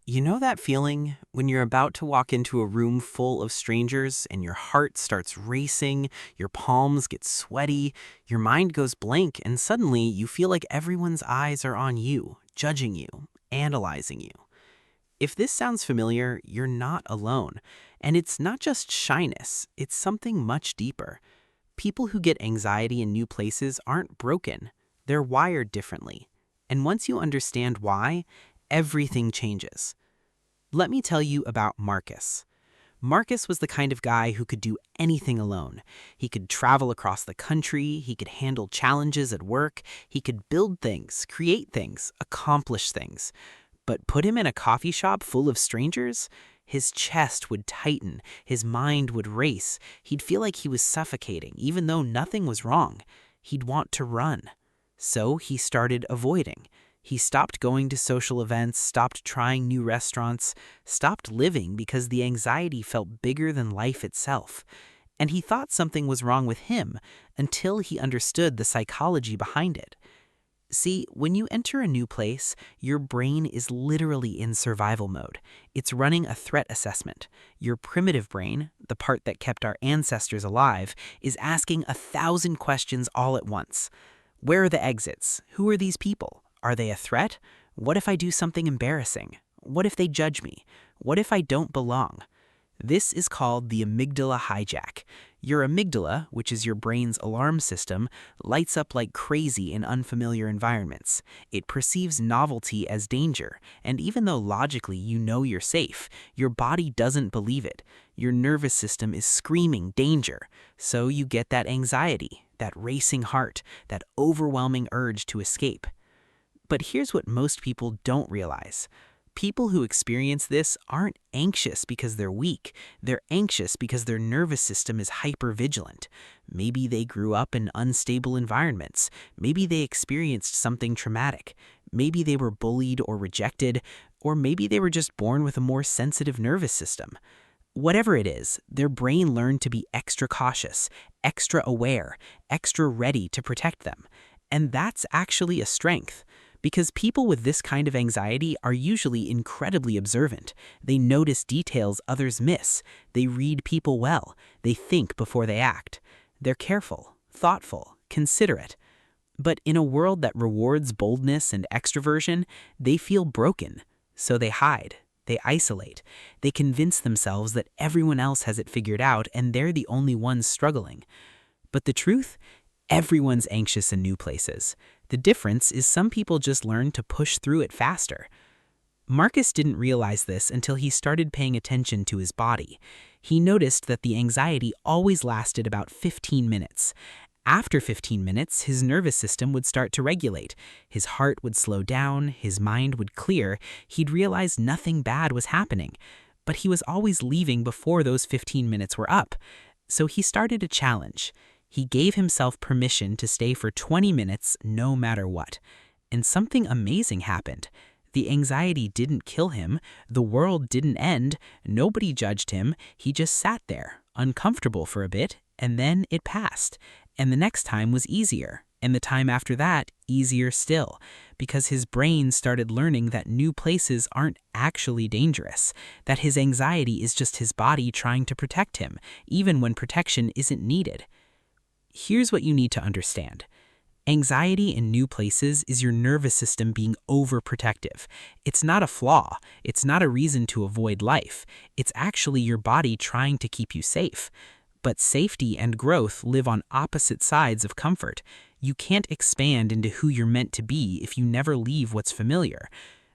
You know that feeling when you're about to walk into a room full of strangers and your heart starts racing, your palms get sweaty, your mind goes blank, and suddenly you feel like everyone's eyes are on you, judging you, analyzing you. If this sounds familiar, you're not alone. And it's not just shyness, it's something much deeper. People who get anxiety in new places aren't broken, they're wired differently. And once you understand why, everything changes. Let me tell you about Marcus. Marcus was the kind of guy who could do anything alone. He could travel across the country, he could handle challenges at work, he could build things, create things, accomplish things. But put him in a coffee shop full of strangers? His chest would tighten, his mind would race, he'd feel like he was suffocating, even though nothing was wrong. He'd want to run. So he started avoiding. He stopped going to social events, stopped trying new restaurants, stopped living because the anxiety felt bigger than life itself. And he thought something was wrong with him until he understood the psychology behind it. See, when you enter a new place, your brain is literally in survival mode. It's running a threat assessment. Your primitive brain, the part that kept our ancestors alive, is asking 1,000 questions all at once. Where are the exits? Who are these people? Are they a threat? What if I do something embarrassing? What if they judge me? What if I don't belong? This is called the amygdala hijack. Your amygdala, which is your brain's alarm system, lights up like crazy in unfamiliar environments. It perceives novelty as danger, and even though logically you know you're safe, your body doesn't believe it. Your nervous system is screaming danger, so you get that anxiety, that racing heart, that overwhelming urge to escape. But here's what most people don't realize. People who experience this aren't anxious because they're weak. They're anxious because their nervous system is hypervigilant. Maybe they grew up in unstable environments. Maybe they experienced something traumatic. Maybe they were bullied or rejected, or maybe they were just born with a more sensitive nervous system. Whatever it is, their brain learned to be extra cautious, extra aware, extra ready to protect them. And that's actually a strength. Because people with this kind of anxiety are usually incredibly observant. They notice details others miss. They read people well. They think before they act. They're careful, thoughtful, considerate. But in a world that rewards boldness and extroversion, they feel broken. So they hide. They isolate. They convince themselves that everyone else has it figured out and they're the only ones struggling. But the truth? Everyone's anxious in new places. The difference is some people just learn to push through it faster. Marcus didn't realize this until he started paying attention to his body. He noticed that the anxiety always lasted about 15 minutes. After 15 minutes, his nervous system would start to regulate. His heart would slow down, his mind would clear. He'd realize nothing bad was happening. But he was always leaving before those 15 minutes were up. So he started a challenge. He gave himself permission to stay for 20 minutes no matter what. And something amazing happened. The anxiety didn't kill him, the world didn't end, nobody judged him, he just sat there, uncomfortable for a bit, and then it passed. And the next time was easier, and the time after that, easier still, because his brain started learning that new places aren't actually dangerous, that his anxiety is just his body trying to protect him, even when protection isn't needed. Here's what you need to understand. Anxiety in new places is your nervous system being overprotective. It's not a flaw. It's not a reason to avoid life. It's actually your body trying to keep you safe. But safety and growth live on opposite sides of comfort. You can't expand into who you're meant to be if you never leave what's familiar.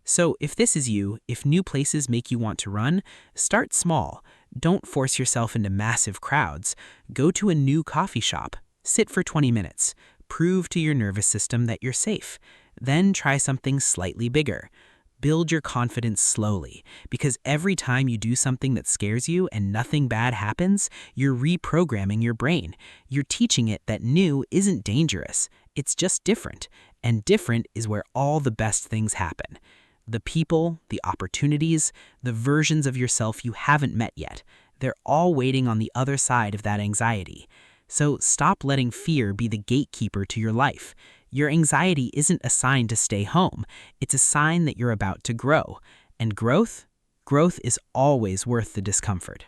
So if this is you, if new places make you want to run, start small. Don't force yourself into massive crowds. Go to a new coffee shop. Sit for 20 minutes. Prove to your nervous system that you're safe. Then try something slightly bigger. Build your confidence slowly, because every time you do something that scares you and nothing bad happens, you're reprogramming your brain. You're teaching it that new isn't dangerous. It's just different. And different is where all the best things happen. The people, the opportunities, the versions of yourself you haven't met yet, they're all waiting on the other side of that anxiety. So stop letting fear be the gatekeeper to your life. Your anxiety isn't a sign to stay home. It's a sign that you're about to grow. And growth? Growth is always worth the discomfort.